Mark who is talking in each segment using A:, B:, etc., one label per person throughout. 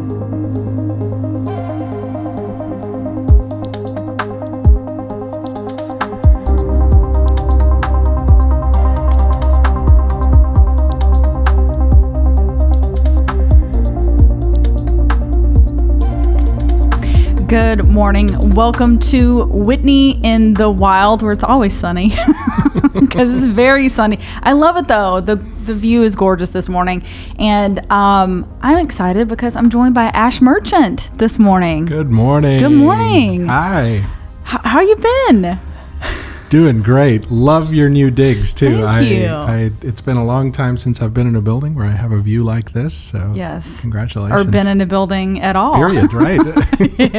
A: Good morning. Welcome to Whitney in the Wild, where it's always sunny because it's very sunny. I love it though. The view is gorgeous this morning, and I'm excited because I'm joined by Ash Merchant this morning.
B: Good morning.
A: Good morning.
B: Hi.
A: How you been?
B: Doing great. Love your new digs too.
A: Thank you.
B: It's been a long time since I've been in a building where I have a view like this. So
A: yes,
B: congratulations.
A: Or been in a building at all.
B: Period. Right.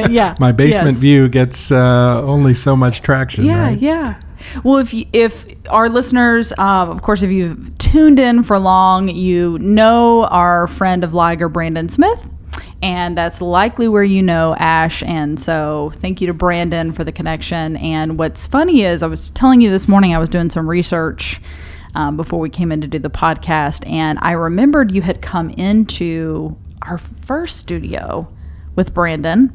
A: Yeah.
B: My basement view gets only so much traction.
A: Yeah.
B: Right?
A: Yeah. Well, if our listeners, of course, if you've tuned in for long, you know our friend of Liger, Brandon Smith. And that's likely where you know Ash. And so thank you to Brandon for the connection. And what's funny is I was telling you this morning, I was doing some research before we came in to do the podcast. And I remembered you had come into our first studio with Brandon.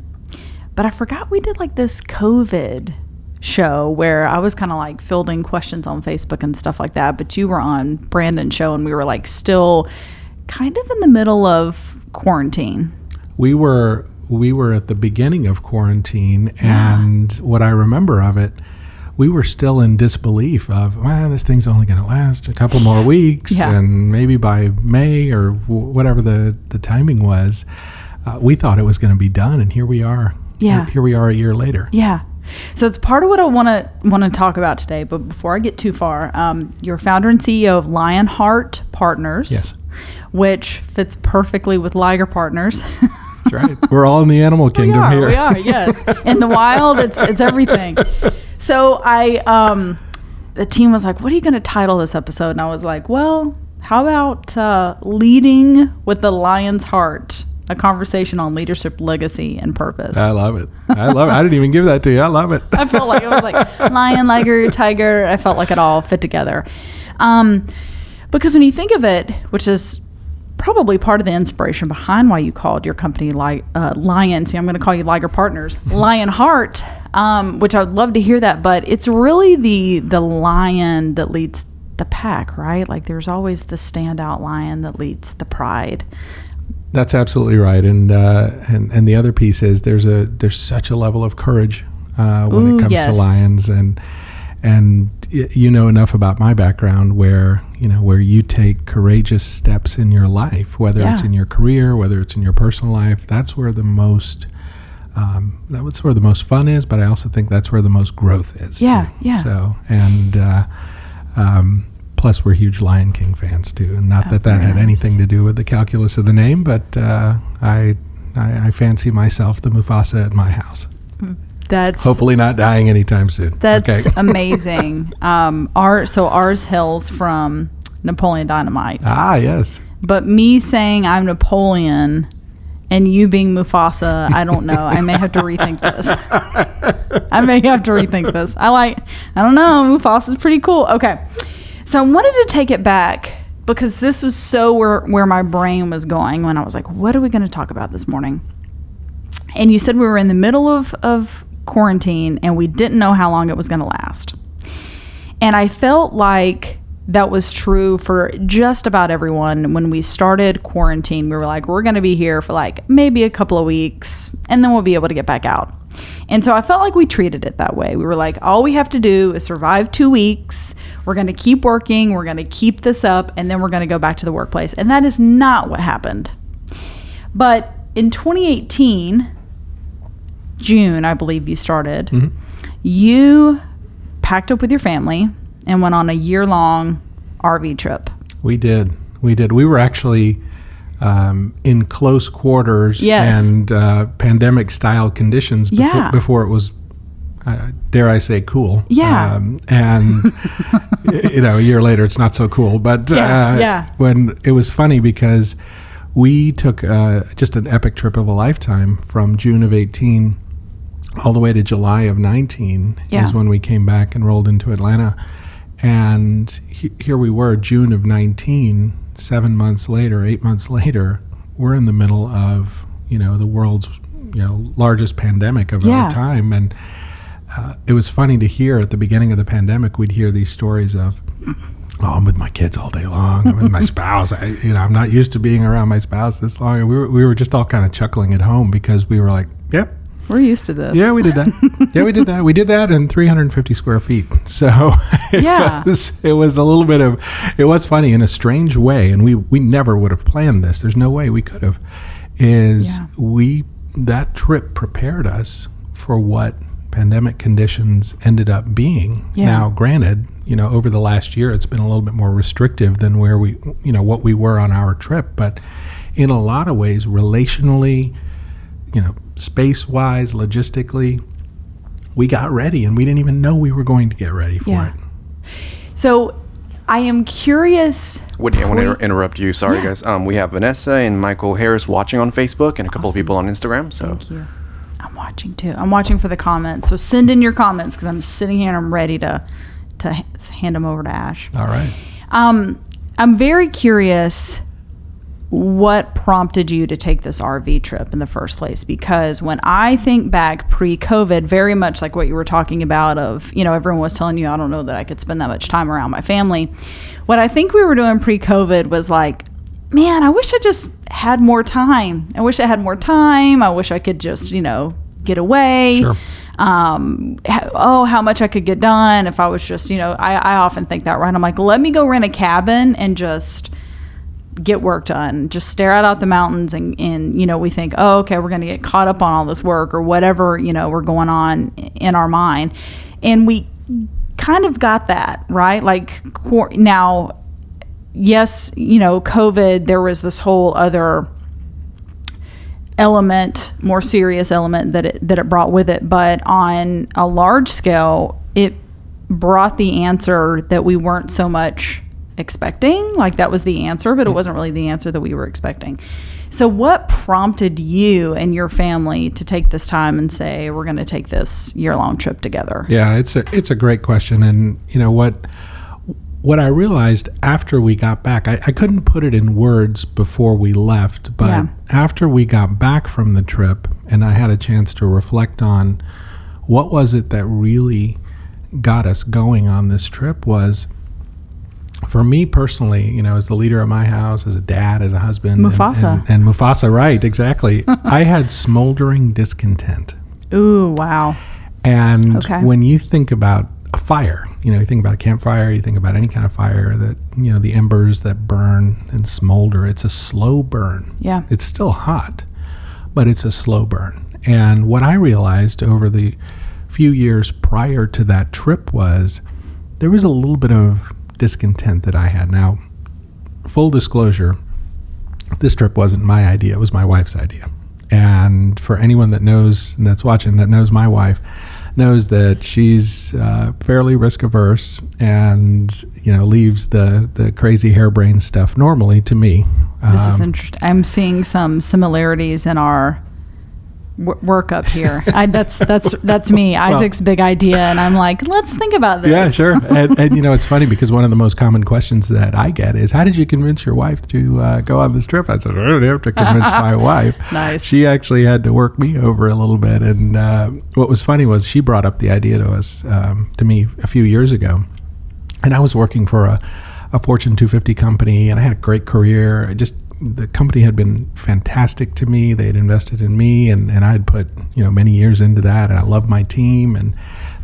A: But I forgot we did like this COVID show where I was kind of like fielding questions on Facebook and stuff like that. But you were on Brandon's show and we were like still kind of in the middle of quarantine.
B: We were at the beginning of quarantine, and what I remember of it, we were still in disbelief of, well, this thing's only going to last a couple more weeks, and maybe by May or whatever the timing was, we thought it was going to be done, and here we are.
A: Yeah.
B: Here we are a year later.
A: Yeah. So it's part of what I want to talk about today. But before I get too far, you're founder and CEO of Lionheart Partners.
B: Yes.
A: Which fits perfectly with Liger Partners.
B: That's right. We're all in the animal kingdom here.
A: We are, yes. In the wild, it's everything. So the team was like, what are you going to title this episode? And I was like, well, how about leading with the lion's heart? A conversation on leadership, legacy, and purpose.
B: I love it. I didn't even give that to you. I love it.
A: I felt like it was like lion, liger, tiger. I felt like it all fit together. Because when you think of it, which is probably part of the inspiration behind why you called your company Lion. See, I'm going to call you Liger Partners. Lionheart, which I would love to hear that, but it's really the lion that leads the pack, right? Like there's always the standout lion that leads the pride.
B: That's absolutely right, and the other piece is there's such a level of courage when it comes to lions, and you know enough about my background where you take courageous steps in your life, whether it's in your career, whether it's in your personal life. That's where the most fun is, but I also think that's where the most growth is.
A: Yeah,
B: too.
A: yeah.
B: So plus we're huge Lion King fans too, and not that had anything to do with the calculus of the name, but I fancy myself the Mufasa at my house.
A: That's
B: hopefully not dying anytime soon.
A: That's amazing. Ours hails from Napoleon Dynamite.
B: Ah, yes.
A: But me saying I'm Napoleon and you being Mufasa, I don't know. I may have to rethink this. I don't know. Mufasa's pretty cool. Okay. So I wanted to take it back because this was so where my brain was going when I was like, what are we going to talk about this morning? And you said we were in the middle of quarantine and we didn't know how long it was going to last. And I felt like that was true for just about everyone. When we started quarantine, we were like, we're going to be here for like maybe a couple of weeks and then we'll be able to get back out. And so I felt like we treated it that way. We were like, all we have to do is survive 2 weeks. We're going to keep working. We're going to keep this up and then we're going to go back to the workplace. And that is not what happened. But in 2018, June, I believe you started, you packed up with your family and went on a year-long RV trip.
B: We did. We were actually in close quarters and pandemic-style conditions before it was, dare I say, cool.
A: Yeah.
B: And, a year later, it's not so cool. But when it was funny because we took just an epic trip of a lifetime from June of 18 all the way to July of 19 is when we came back and rolled into Atlanta. And here we were, June of 19, 7 months later, 8 months later, we're in the middle of, the world's largest pandemic of our time. And it was funny to hear at the beginning of the pandemic, we'd hear these stories of, oh, I'm with my kids all day long. I'm with my spouse. I'm not used to being around my spouse this long. And we were just all kind of chuckling at home because we were like, yep.
A: We're used to this.
B: Yeah, we did that. Yeah, we did that. We did that in 350 square feet. So it was a little bit of, it was funny in a strange way. And we never would have planned this. There's no way we could have. That trip prepared us for what pandemic conditions ended up being. Yeah. Now, granted, over the last year, it's been a little bit more restrictive than where what we were on our trip. But in a lot of ways, relationally, space-wise, logistically, we got ready, and we didn't even know we were going to get ready for it.
A: So I am curious.
C: Woody, I want to interrupt you. Sorry, guys. We have Vanessa and Michael Harris watching on Facebook and a couple of people on Instagram. So
A: thank you. I'm watching too. I'm watching for the comments. So send in your comments because I'm sitting here and I'm ready to hand them over to Ash.
B: All right.
A: I'm very curious what prompted you to take this RV trip in the first place, because when I think back pre-COVID, very much like what you were talking about of, everyone was telling you, I don't know that I could spend that much time around my family. What I think we were doing pre-COVID was like, man, I wish I just had more time. I wish I could just, get away.
B: Sure.
A: How much I could get done if I was just, I often think that, right? I'm like, let me go rent a cabin and just get work done, just stare out the mountains and we think, oh, okay, we're going to get caught up on all this work or whatever, we're going on in our mind. And we kind of got that, right? Like now, yes, COVID, there was this whole other element, more serious element that it brought with it. But on a large scale, it brought the answer that we weren't so much expecting. Like that was the answer, but it wasn't really the answer that we were expecting. So what prompted you and your family to take this time and say, we're going to take this year-long trip together?
B: Yeah, it's a great question. And what I realized after we got back, I couldn't put it in words before we left, but after we got back from the trip and I had a chance to reflect on what was it that really got us going on this trip was, for me personally, as the leader of my house, as a dad, as a husband.
A: Mufasa.
B: And Mufasa, right, exactly. I had smoldering discontent.
A: Ooh, wow.
B: And when you think about a fire, you think about a campfire, you think about any kind of fire that, the embers that burn and smolder, it's a slow burn.
A: Yeah.
B: It's still hot, but it's a slow burn. And what I realized over the few years prior to that trip was there was a little bit of discontent that I had. Now, full disclosure, this trip wasn't my idea, it was my wife's idea. And for anyone that knows, and that's watching, that knows my wife, knows that she's fairly risk averse and leaves the crazy harebrained stuff normally to me.
A: This is interesting. I'm seeing some similarities in our work up here. That's me. Isaac's big idea, and I'm like, let's think about this.
B: Yeah, sure. And it's funny because one of the most common questions that I get is, how did you convince your wife to go on this trip? I said, I don't have to convince my wife.
A: Nice.
B: She actually had to work me over a little bit. And what was funny was she brought up the idea to me a few years ago, and I was working for a Fortune 250 company, and I had a great career. The company had been fantastic to me. They had invested in me, and I had put many years into that, and I loved my team and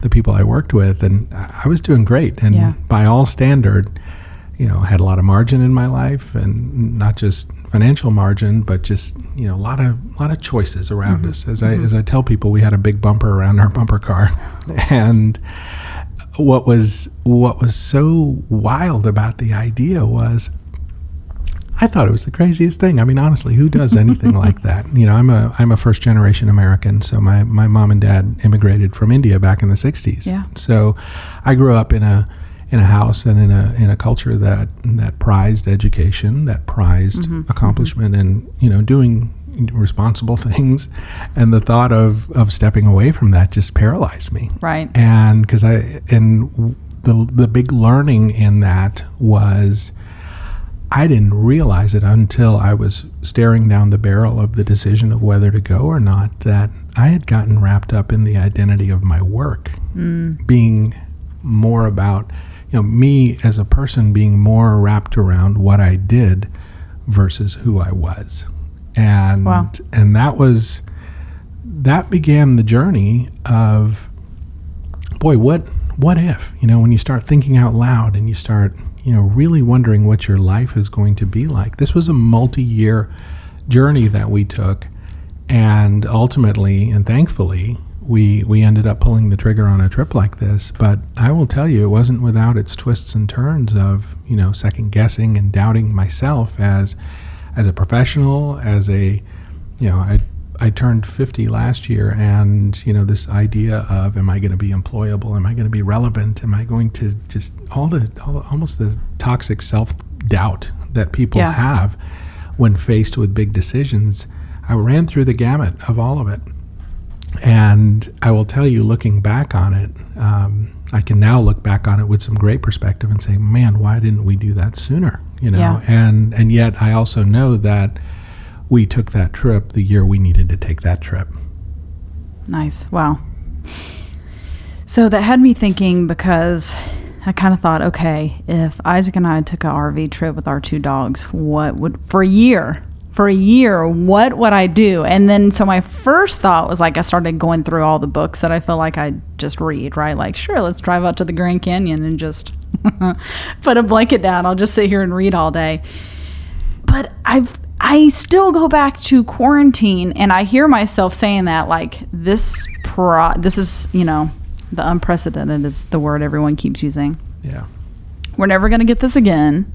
B: the people I worked with, and I was doing great. And by all standard, I had a lot of margin in my life, and not just financial margin, but just a lot of choices around us. As I tell people, we had a big bumper around our bumper car, and what was so wild about the idea was, I thought it was the craziest thing. I mean, honestly, who does anything like that? I'm a first generation American, so my mom and dad immigrated from India back in the 60s.
A: Yeah.
B: So I grew up in a house and in a culture that prized education, that prized accomplishment, and doing responsible things. And the thought of stepping away from that just paralyzed me.
A: Right.
B: And the big learning in that was, I didn't realize it until I was staring down the barrel of the decision of whether to go or not, that I had gotten wrapped up in the identity of my work, being more about, me as a person being more wrapped around what I did versus who I was. And
A: Wow.
B: and that began the journey of, boy, what if, when you start thinking out loud and you start, really wondering what your life is going to be like. This was a multi-year journey that we took, and ultimately and thankfully we ended up pulling the trigger on a trip like this. But I will tell you, it wasn't without its twists and turns of, second guessing and doubting myself as a professional, as a, I turned 50 last year, and this idea of, am I going to be employable? Am I going to be relevant? Am I going to just almost the toxic self-doubt that people have when faced with big decisions? I ran through the gamut of all of it, and I will tell you, looking back on it, I can now look back on it with some great perspective and say, man, why didn't we do that sooner? And yet I also know that we took that trip the year we needed to take that trip.
A: Nice. Wow. So that had me thinking, because I kind of thought, okay, if Isaac and I took an RV trip with our 2 dogs, for a year, what would I do? And then, so my first thought was I started going through all the books that I feel like I just read, right? Sure, let's drive out to the Grand Canyon and just put a blanket down. I'll just sit here and read all day. But I still go back to quarantine, and I hear myself saying that, this is, the unprecedented is the word everyone keeps using.
B: Yeah.
A: We're never going to get this again.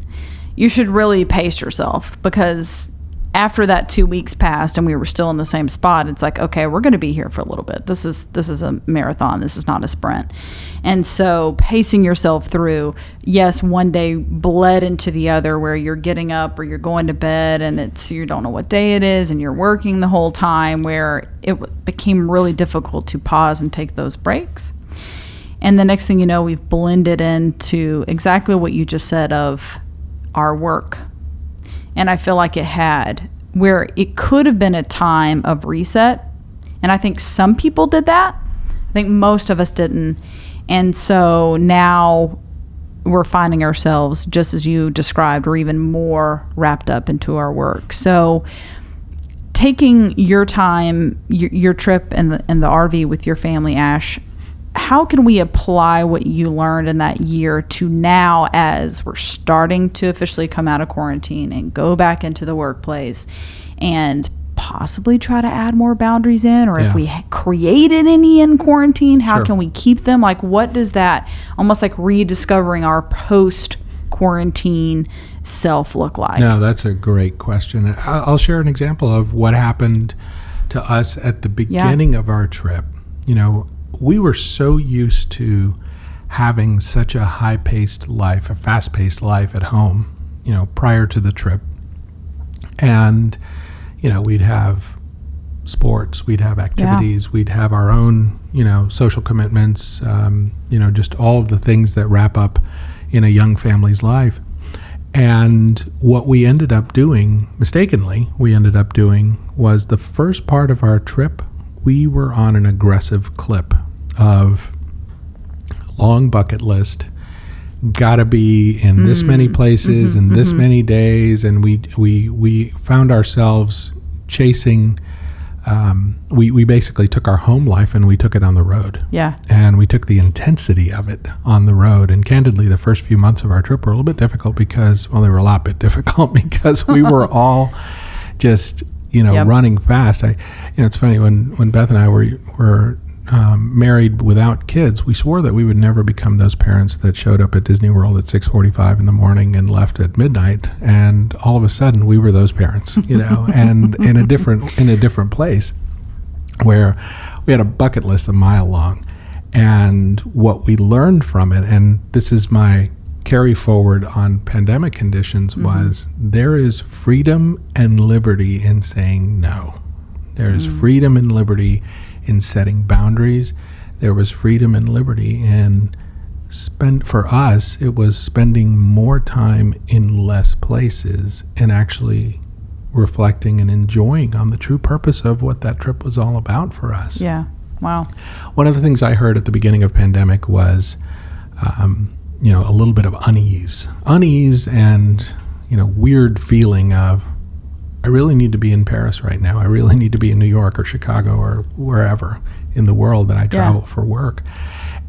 A: You should really pace yourself, because after that 2 weeks passed and we were still in the same spot, it's okay, we're going to be here for a little bit. This is a marathon. This is not a sprint. And so pacing yourself through, yes, one day bled into the other, where you're getting up or you're going to bed and you don't know what day it is and you're working the whole time, where it became really difficult to pause and take those breaks. And the next thing you know, we've blended into exactly what you just said of our work. And I feel like it had, where it could have been a time of reset. And I think some people did that. I think most of us didn't. And so now we're finding ourselves, just as you described, or even more wrapped up into our work. So taking your time, your trip in the RV with your family, Ash, how can we apply what you learned in that year to now, as we're starting to officially come out of quarantine and go back into the workplace, and possibly try to add more boundaries in, or if we created any in quarantine, how can we keep them? What does that, almost like rediscovering our post-quarantine self, look like?
B: No, that's a great question. I'll share an example of what happened to us at the beginning of our trip. We were so used to having such a high-paced life, a fast-paced life at home, prior to the trip. And, we'd have sports, we'd have activities, we'd have our own, social commitments, just all of the things that wrap up in a young family's life. And what we ended up doing, mistakenly, was the first part of our trip, we were on an aggressive clip of long bucket list, gotta be in this many places in this many days, and we found ourselves chasing. We basically took our home life and we took it on the road.
A: Yeah.
B: And we took the intensity of it on the road. And candidly, the first few months of our trip were a little bit difficult because, they were a lot bit difficult because we were all just running fast. It's funny, when Beth and I were married without kids, we swore that we would never become those parents that showed up at Disney World at 6:45 in the morning and left at midnight. And all of a sudden, we were those parents, and in a different place, where we had a bucket list a mile long. And what we learned from it, and this is my carry forward on pandemic conditions, was there is freedom and liberty in saying no. There is freedom and liberty in setting boundaries. There was freedom and liberty in for us, it was spending more time in less places and actually reflecting and enjoying on the true purpose of what that trip was all about for us.
A: Yeah. Wow.
B: One of the things I heard at the beginning of pandemic was, a little bit of unease and, weird feeling of, I really need to be in Paris right now. I really need to be in New York or Chicago or wherever in the world that I travel for work.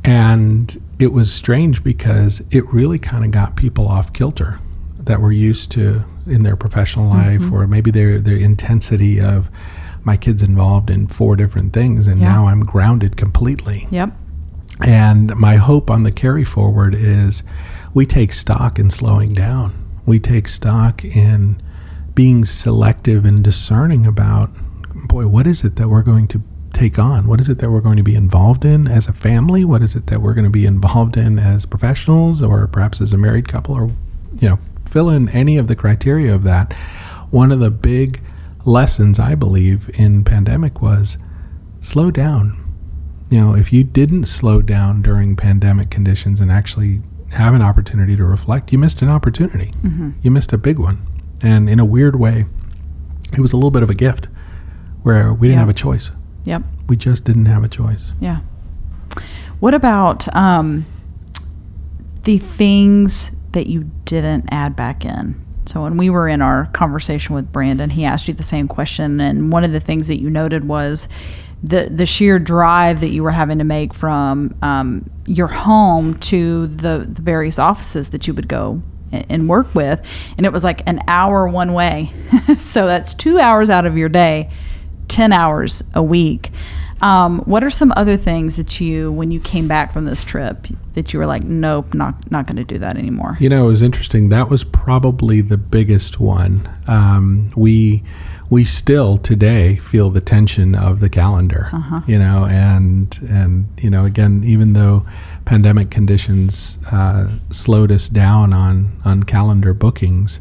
B: And it was strange because it really kind of got people off kilter that were used to in their professional life, or maybe their intensity of my kid's involved in 4 different things, and now I'm grounded completely.
A: Yep.
B: And my hope on the carry forward is we take stock in slowing down. We take stock in being selective and discerning about, boy, what is it that we're going to take on? What is it that we're going to be involved in as a family? What is it that we're going to be involved in as professionals, or perhaps as a married couple, or, fill in any of the criteria of that. One of the big lessons, I believe, in pandemic was slow down. If you didn't slow down during pandemic conditions and actually have an opportunity to reflect, you missed an opportunity. You missed a big one. And in a weird way, it was a little bit of a gift where we didn't have a choice.
A: Yep.
B: We just didn't have a choice.
A: Yeah. What about the things that you didn't add back in? So when we were in our conversation with Brandon, he asked you the same question, and one of the things that you noted was the sheer drive that you were having to make from your home to the various offices that you would go and work with, and it was like an hour one way. So that's 2 hours out of your day, 10 hours a week. What are some other things that when you came back from this trip, that you were like, nope, not going to do that anymore?
B: It was interesting. That was probably the biggest one. We still today feel the tension of the calendar, and again, even though pandemic conditions slowed us down on calendar bookings,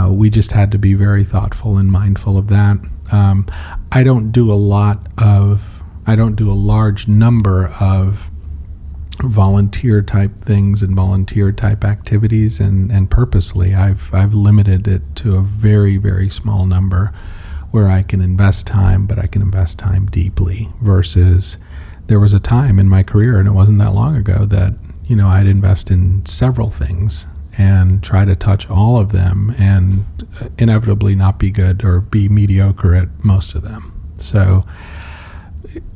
B: we just had to be very thoughtful and mindful of that. I don't do a large number of volunteer type things and volunteer type activities, and purposely I've limited it to a very, very small number where I can invest time, but I can invest time deeply, versus there was a time in my career, and it wasn't that long ago, that I'd invest in several things and try to touch all of them and inevitably not be good or be mediocre at most of them. So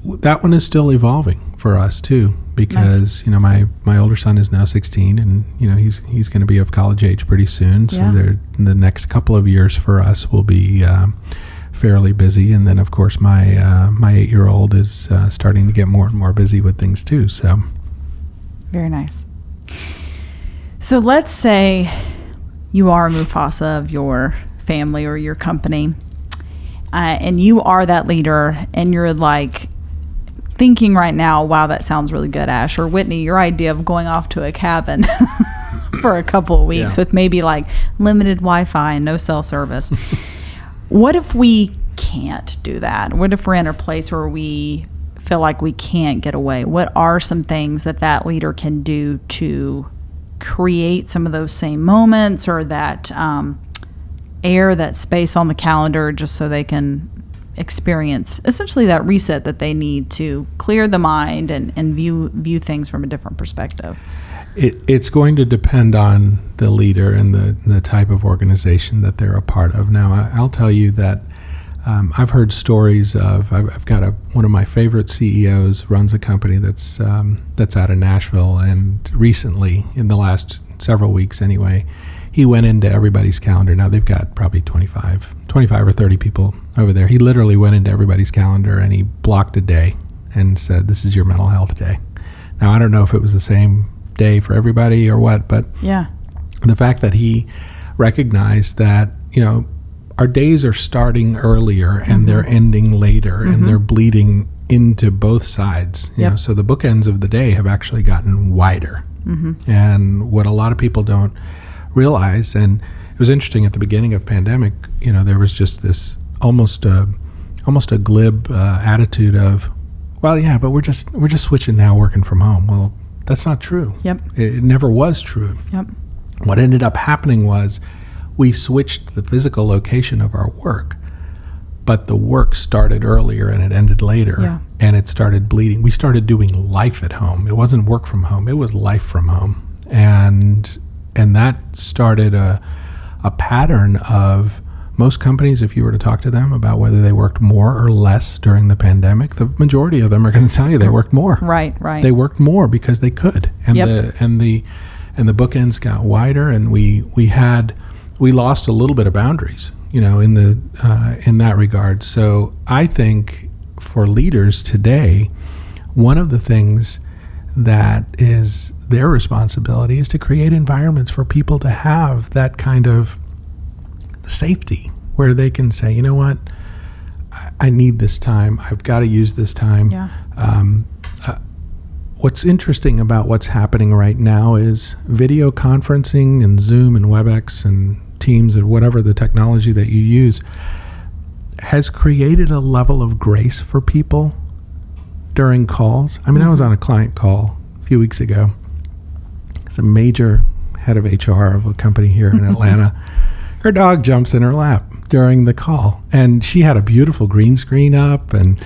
B: that one is still evolving for us too, because nice. My older son is now 16, and he's going to be of college age pretty soon. So the next couple of years for us will be fairly busy, and then of course my 8-year-old is starting to get more and more busy with things too. So
A: very nice. So let's say you are Mufasa of your family or your company, and you are that leader, and you're like thinking right now, wow, that sounds really good, Ash. Or Whitney, your idea of going off to a cabin for a couple of weeks with maybe like limited Wi-Fi and no cell service. What if we can't do that? What if we're in a place where we feel like we can't get away? What are some things that leader can do to create some of those same moments, or that that space on the calendar, just so they can experience essentially that reset that they need to clear the mind and view things from a different perspective?
B: It's going to depend on the leader and the type of organization that they're a part of. Now, I'll tell you that I've heard stories of, I've got one of my favorite CEOs runs a company that's out of Nashville, and recently, in the last several weeks anyway, he went into everybody's calendar. Now they've got probably 25 or 30 people over there. He literally went into everybody's calendar and he blocked a day and said, this is your mental health day. Now, I don't know if it was the same day for everybody or what, but the fact that he recognized that, our days are starting earlier and they're ending later, and they're bleeding into both sides. You know, so the bookends of the day have actually gotten wider. And what a lot of people don't realize, and it was interesting at the beginning of pandemic, there was just this almost a glib attitude of, well, yeah, but we're just switching now, working from home. Well, That's not true.
A: Yep.
B: It never was true.
A: Yep.
B: What ended up happening was we switched the physical location of our work, but the work started earlier and it ended later, and it started bleeding. We started doing life at home. It wasn't work from home. It was life from home. And that started a pattern of most companies, if you were to talk to them about whether they worked more or less during the pandemic, the majority of them are going to tell you they worked more.
A: Right.
B: They worked more because they could. And the bookends got wider, and we lost a little bit of boundaries, in that regard. So I think for leaders today, one of the things that is their responsibility is to create environments for people to have that kind of safety where they can say, you know what, I need this time. I've got to use this time. What's interesting about what's happening right now is video conferencing and Zoom and WebEx and Teams and whatever the technology that you use has created a level of grace for people during calls. I mean, I was on a client call a few weeks ago. It's a major head of HR of a company here in Atlanta. Her dog jumps in her lap during the call, and she had a beautiful green screen up and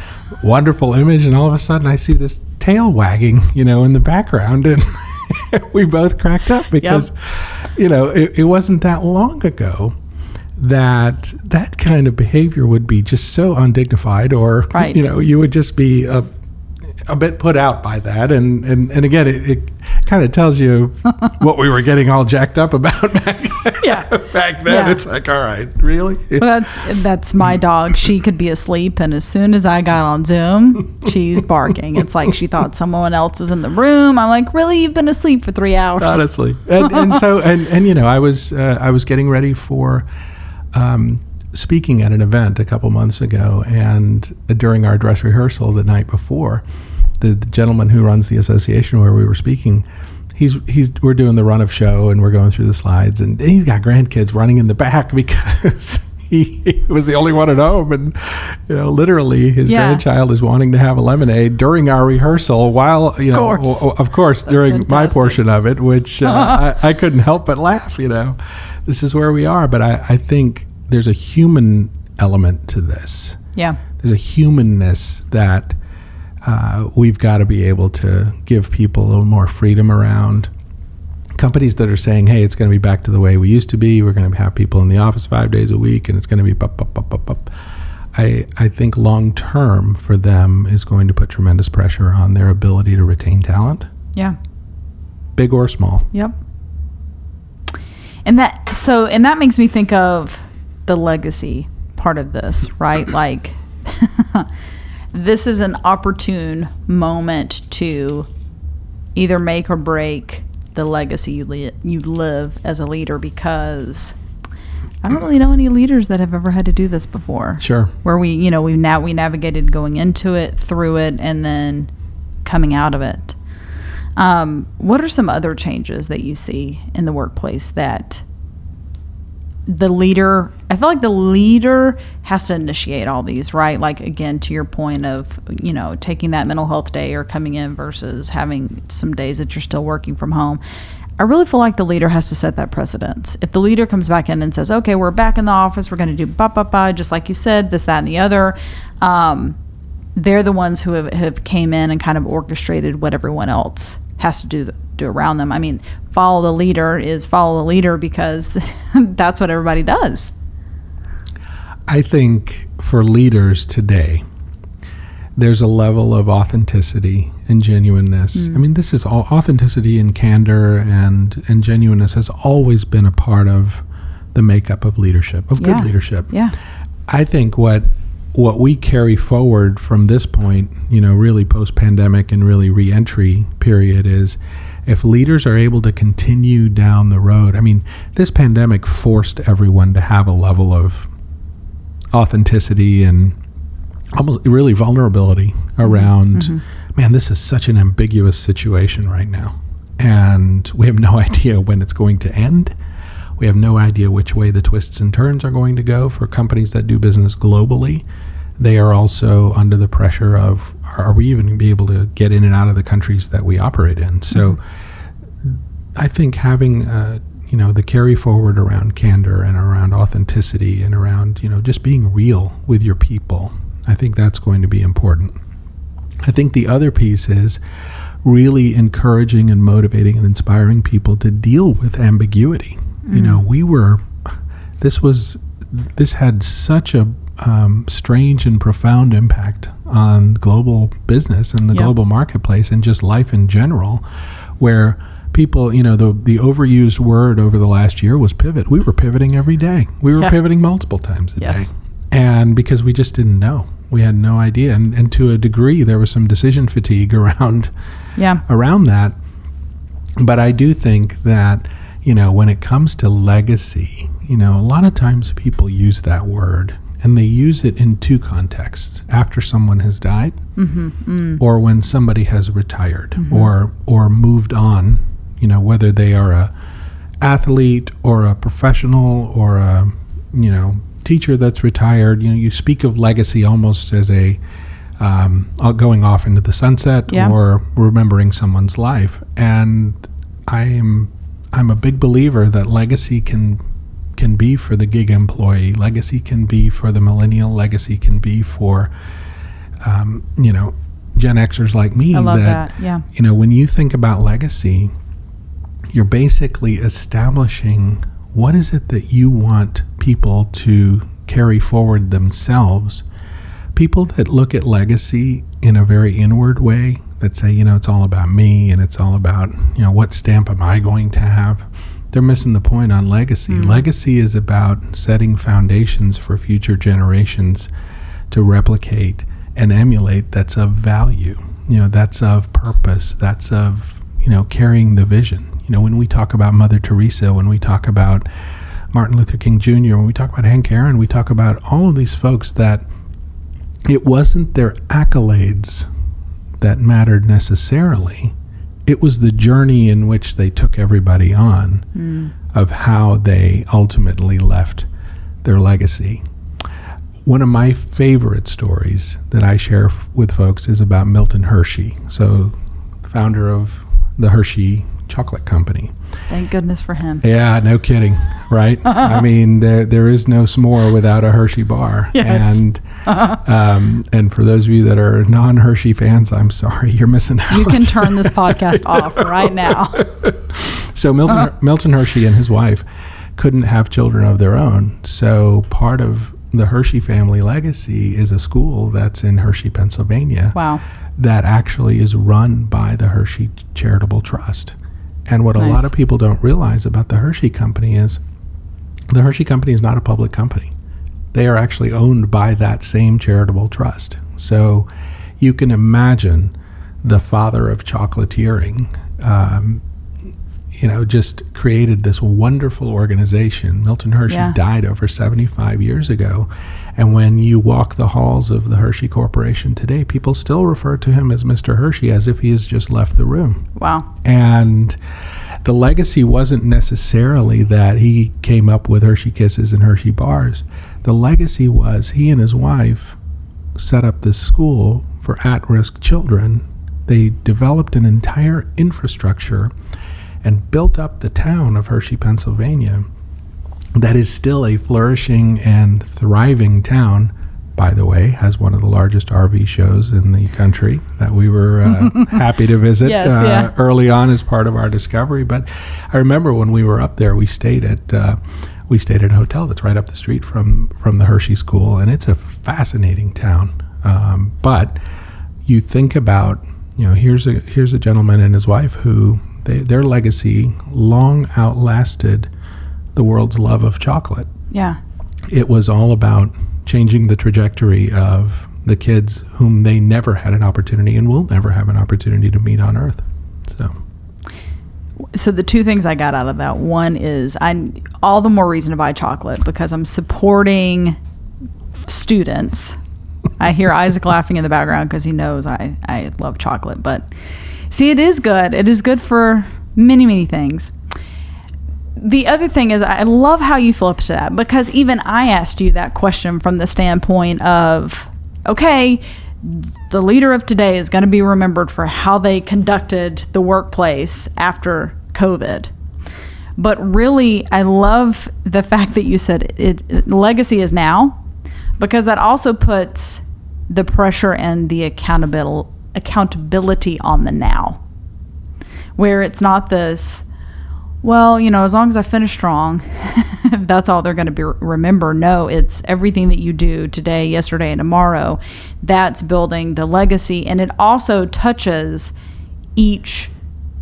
B: wonderful image, and all of a sudden I see this tail wagging, in the background, and we both cracked up because, it wasn't that long ago that kind of behavior would be just so undignified, or, you would just be a bit put out by that, and again, it kind of tells you what we were getting all jacked up about back then. It's like, all right, really?
A: Well, that's my dog. She could be asleep, and as soon as I got on Zoom, she's barking. It's like she thought someone else was in the room. I'm like, really? You've been asleep for 3 hours?
B: Honestly, and so I was getting ready for speaking at an event a couple months ago, and during our dress rehearsal the night before, the gentleman who runs the association where we were speaking, we're doing the run of show and we're going through the slides, and he's got grandkids running in the back because he was the only one at home, and literally his grandchild is wanting to have a lemonade during our rehearsal while of course during fantastic. My portion of it, which I couldn't help but laugh. This is where we are, but I think there's a human element to this. There's a humanness that we've got to be able to give people a little more freedom around. Companies that are saying, hey, it's going to be back to the way we used to be. We're going to have people in the office 5 days a week, and it's going to be up. I think long term for them is going to put tremendous pressure on their ability to retain talent. Big or small.
A: And that makes me think of the legacy part of this, right? Like, this is an opportune moment to either make or break the legacy you live as a leader, because I don't really know any leaders that have ever had to do this before.
B: Sure.
A: Where we navigated going into it, through it, and then coming out of it. What are some other changes that you see in the workplace that I feel like the leader has to initiate all these, right? Like, again, to your point of, taking that mental health day or coming in versus having some days that you're still working from home. I really feel like the leader has to set that precedence. If the leader comes back in and says, okay, we're back in the office, we're going to do just like you said, this, that, and the other, they're the ones who have came in and kind of orchestrated what everyone else has to do around them. I mean, follow the leader because that's what everybody does.
B: I think for leaders today, there's a level of authenticity and genuineness. I mean, this is all authenticity and candor and genuineness has always been a part of the makeup of leadership, of good leadership. I think what we carry forward from this point, really post-pandemic and really re-entry period, is if leaders are able to continue down the road. I mean, this pandemic forced everyone to have a level of authenticity and almost really vulnerability around, man, this is such an ambiguous situation right now. And we have no idea when it's going to end. We have no idea which way the twists and turns are going to go for companies that do business globally. they are also under the pressure of, are we even going to be able to get in and out of the countries that we operate in? So I think having the carry forward around candor and around authenticity and around just being real with your people, I think that's going to be important. I think the other piece is really encouraging and motivating and inspiring people to deal with ambiguity. This had such a strange and profound impact on global business and the global marketplace and just life in general, where people, the overused word over the last year was pivot. We were pivoting every day. We were pivoting multiple times a day. And because we just didn't know. We had no idea. And to a degree, there was some decision fatigue around that. But I do think that, when it comes to legacy, a lot of times people use that word and they use it in two contexts: after someone has died, or when somebody has retired or moved on, whether they are a athlete or a professional or a, teacher that's retired. You speak of legacy almost as a going off into the sunset or remembering someone's life. And I'm a big believer that legacy can be for the gig employee. Legacy can be for the millennial. Legacy can be for Gen Xers like me.
A: I love that. Yeah.
B: When you think about legacy, you're basically establishing what is it that you want people to carry forward themselves. People that look at legacy in a very inward way, that say, it's all about me and it's all about, what stamp am I going to have? They're missing the point on legacy. Legacy is about setting foundations for future generations to replicate and emulate, that's of value, that's of purpose, that's of, carrying the vision. When we talk about Mother Teresa, when we talk about Martin Luther King Jr., when we talk about Hank Aaron, we talk about all of these folks that it wasn't their accolades that mattered necessarily. It was the journey in which they took everybody on of how they ultimately left their legacy. One of my favorite stories that I share with folks is about Milton Hershey, so founder of the Hershey Chocolate Company.
A: Thank goodness for him.
B: Yeah, no kidding, right? I mean, there is no s'more without a Hershey bar.
A: Yes.
B: And for those of you that are non-Hershey fans, I'm sorry, you're missing out.
A: You can turn this podcast off right now.
B: So Milton Hershey and his wife couldn't have children of their own. So part of the Hershey family legacy is a school that's in Hershey, Pennsylvania.
A: Wow.
B: That actually is run by the Hershey Charitable Trust. And what a lot of people don't realize about the Hershey Company is the Hershey Company is not a public company. They are actually owned by that same charitable trust. So you can imagine the father of chocolatiering, just created this wonderful organization. Milton Hershey died over 75 years ago. And when you walk the halls of the Hershey Corporation today, people still refer to him as Mr. Hershey as if he has just left the room.
A: Wow.
B: And the legacy wasn't necessarily that he came up with Hershey Kisses and Hershey Bars. The legacy was he and his wife set up this school for at-risk children. They developed an entire infrastructure and built up the town of Hershey, Pennsylvania, that is still a flourishing and thriving town. By the way, has one of the largest RV shows in the country that we were happy to visit early on as part of our discovery. But I remember when we were up there, we stayed at a hotel that's right up the street from the Hershey School, and it's a fascinating town. But you think about, here's a gentleman and his wife who their legacy long outlasted the world's love of chocolate.
A: Yeah.
B: It was all about changing the trajectory of the kids whom they never had an opportunity and will never have an opportunity to meet on Earth.
A: So the two things I got out of that, one is all the more reason to buy chocolate because I'm supporting students. I hear Isaac laughing in the background because he knows I love chocolate. But see, it is good. It is good for many, many things. The other thing is I love how you flipped that, because even I asked you that question from the standpoint of okay, the leader of today is going to be remembered for how they conducted the workplace after COVID. But really, I love the fact that you said legacy is now, because that also puts the pressure and the accountability on the now, where it's not this, well, as long as I finish strong, that's all they're going to be remember. No, it's everything that you do today, yesterday, and tomorrow. That's building the legacy, and it also touches each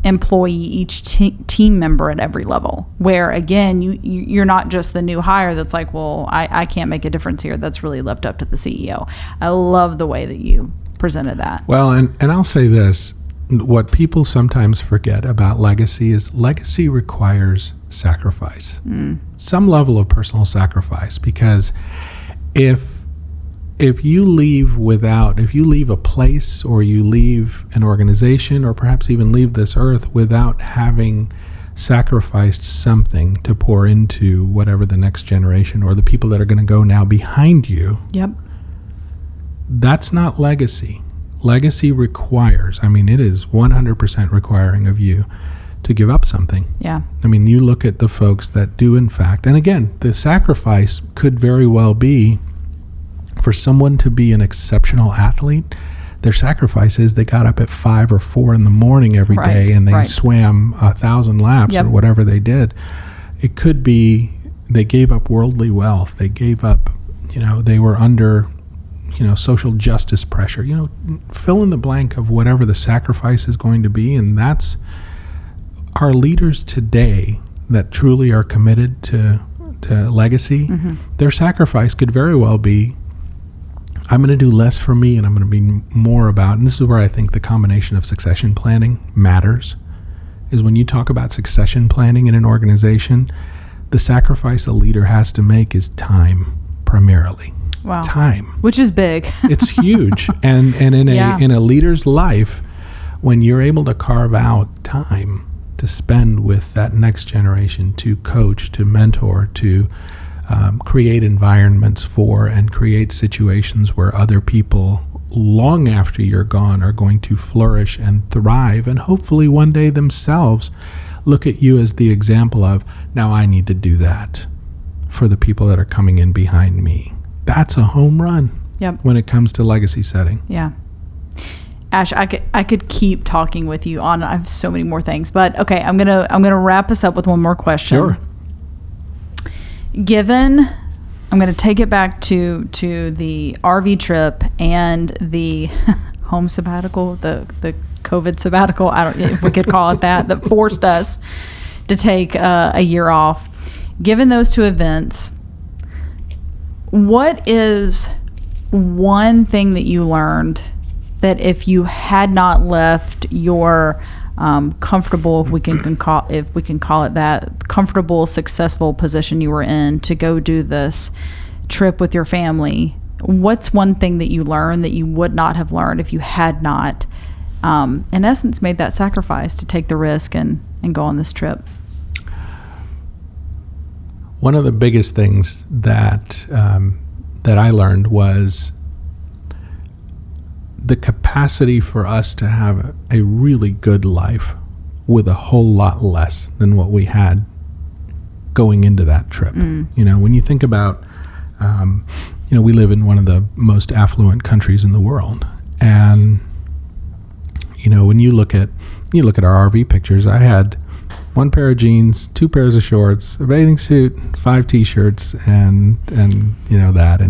A: employee, each team member at every level, where again, you're not just the new hire that's like, well, I can't make a difference here. That's really left up to the CEO. I love the way that you presented that.
B: Well, and I'll say this, what people sometimes forget about legacy is legacy requires sacrifice, some level of personal sacrifice, because if you leave a place, or you leave an organization, or perhaps even leave this earth without having sacrificed something to pour into whatever the next generation or the people that are going to go now behind you, that's not legacy. Legacy requires, it is 100% requiring of you to give up something.
A: Yeah.
B: You look at the folks that do, in fact, and again, the sacrifice could very well be for someone to be an exceptional athlete. Their sacrifice is they got up at 5 or 4 in the morning every day, and they swam 1,000 laps or whatever they did. It could be they gave up worldly wealth. They gave up, they were under, social justice pressure. Fill in the blank of whatever the sacrifice is going to be, and that's our leaders today that truly are committed to legacy. Their sacrifice could very well be, I'm going to do less for me, and I'm going to be more about, and this is where I think the combination of succession planning matters, is when you talk about succession planning in an organization, the sacrifice a leader has to make is time, primarily.
A: Wow.
B: Time.
A: Which is big.
B: It's huge. And in a leader's life, when you're able to carve out time to spend with that next generation, to coach, to mentor, to create environments for and create situations where other people long after you're gone are going to flourish and thrive, and hopefully one day themselves look at you as the example of, now I need to do that for the people that are coming in behind me. That's a home run when it comes to legacy setting.
A: Yeah. Ash, I could keep talking with you on. I have so many more things, but okay, I'm gonna wrap us up with one more question.
B: Sure.
A: I'm going to take it back to the RV trip and the home sabbatical, the COVID sabbatical. I don't know if we could call it that forced us to take a year off. Given those two events, what is one thing that you learned that if you had not left your comfortable, if we can call it that, comfortable, successful position you were in to go do this trip with your family, what's one thing that you learned that you would not have learned if you had not, in essence, made that sacrifice to take the risk and go on this trip?
B: One of the biggest things that I learned was the capacity for us to have a really good life with a whole lot less than what we had going into that trip. When you think about, we live in one of the most affluent countries in the world, and when you look at our RV pictures, I had 1 pair of jeans, 2 pairs of shorts, a bathing suit, 5 t-shirts, and that.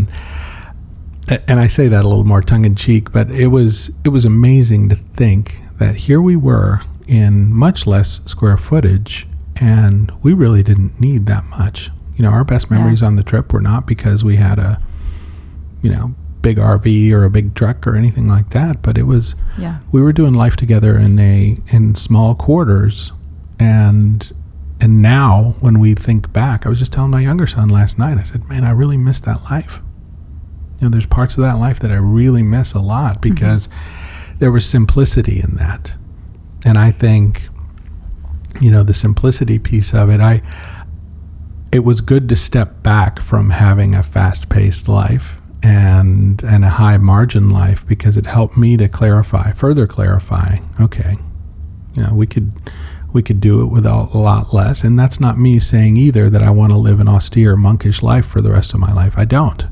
B: And I say that a little more tongue-in-cheek, but it was amazing to think that here we were in much less square footage, and we really didn't need that much. Our best memories on the trip were not because we had a, big RV or a big truck or anything like that, but it was, we were doing life together in small quarters, and now when we think back, I was just telling my younger son last night, I said, man, I really miss that life. There's parts of that life that I really miss a lot because there was simplicity in that. And I think, the simplicity piece of it, it was good to step back from having a fast-paced life and a high margin life, because it helped me to further clarify, okay, we could do it with a lot less. And that's not me saying either that I want to live an austere, monkish life for the rest of my life. I don't.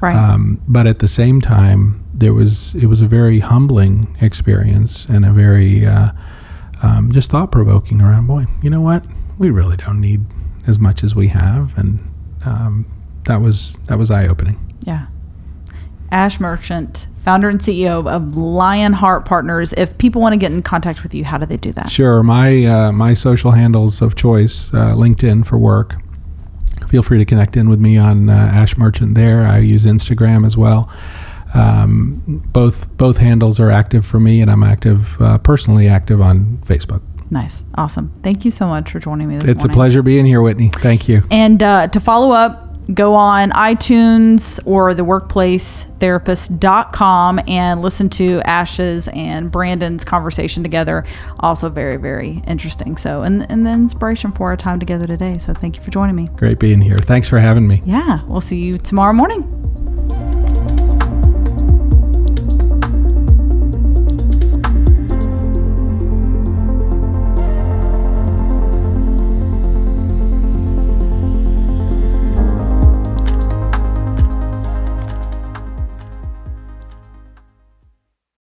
A: Right.
B: But at the same time, it was a very humbling experience, and a very just thought-provoking around, boy, you know what? We really don't need as much as we have. And that was eye-opening.
A: Yeah. Ash Merchant, founder and CEO of Lionheart Partners. If people want to get in contact with you, how do they do that?
B: Sure. My social handles of choice, LinkedIn for work. Feel free to connect in with me on Ash Merchant there. I use Instagram as well. Both handles are active for me, and I'm personally active on Facebook.
A: Nice. Awesome. Thank you so much for joining me this morning.
B: It's a pleasure being here, Whitney. Thank you.
A: And to follow up, go on iTunes or theworkplacetherapist.com and listen to Ash's and Brandon's conversation together. Also very, very interesting. So, and the inspiration for our time together today. So thank you for joining me.
B: Great being here. Thanks for having me.
A: Yeah. We'll see you tomorrow morning.